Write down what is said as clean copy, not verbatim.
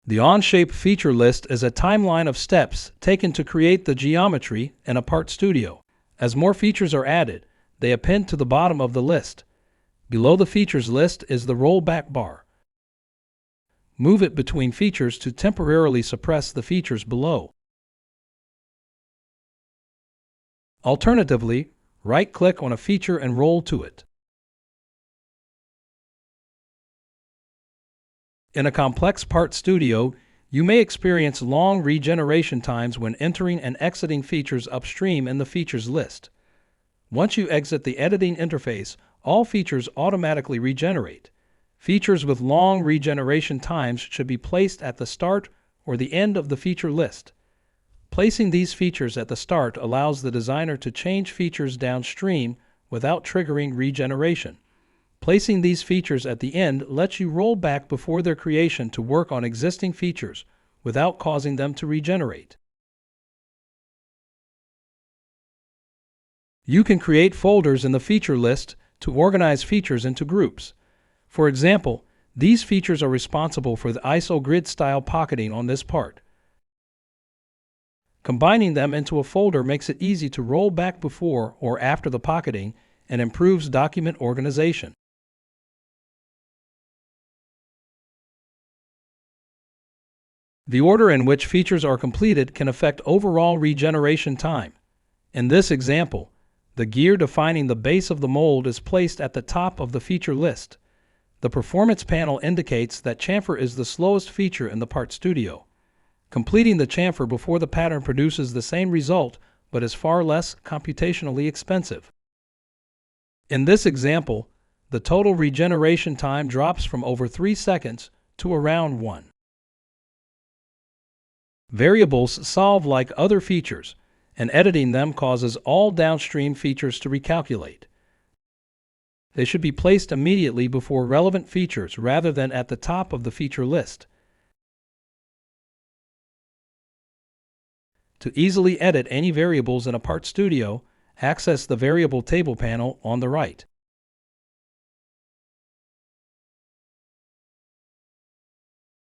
The Onshape feature list is a timeline of steps taken to create the geometry in a part studio. As more features are added, they append to the bottom of the list. Below the features list is the rollback bar. Move it between features to temporarily suppress the features below. Alternatively, right-click on a feature and roll to it. In a complex part studio, you may experience long regeneration times when entering and exiting features upstream in the features list. Once you exit the editing interface, all features automatically regenerate. Features with long regeneration times should be placed at the start or the end of the feature list. Placing these features at the start allows the designer to change features downstream without triggering regeneration. Placing these features at the end lets you roll back before their creation to work on existing features without causing them to regenerate. You can create folders in the feature list to organize features into groups. For example, these features are responsible for the ISO grid style pocketing on this part. Combining them into a folder makes it easy to roll back before or after the pocketing and improves document organization. The order in which features are completed can affect overall regeneration time. In this example, the gear defining the base of the mold is placed at the top of the feature list. The performance panel indicates that chamfer is the slowest feature in the part studio. Completing the chamfer before the pattern produces the same result but is far less computationally expensive. In this example, the total regeneration time drops from over 3 seconds to around 1. Variables solve like other features, and editing them causes all downstream features to recalculate. They should be placed immediately before relevant features rather than at the top of the feature list. To easily edit any variables in a part studio, access the Variable Table panel on the right.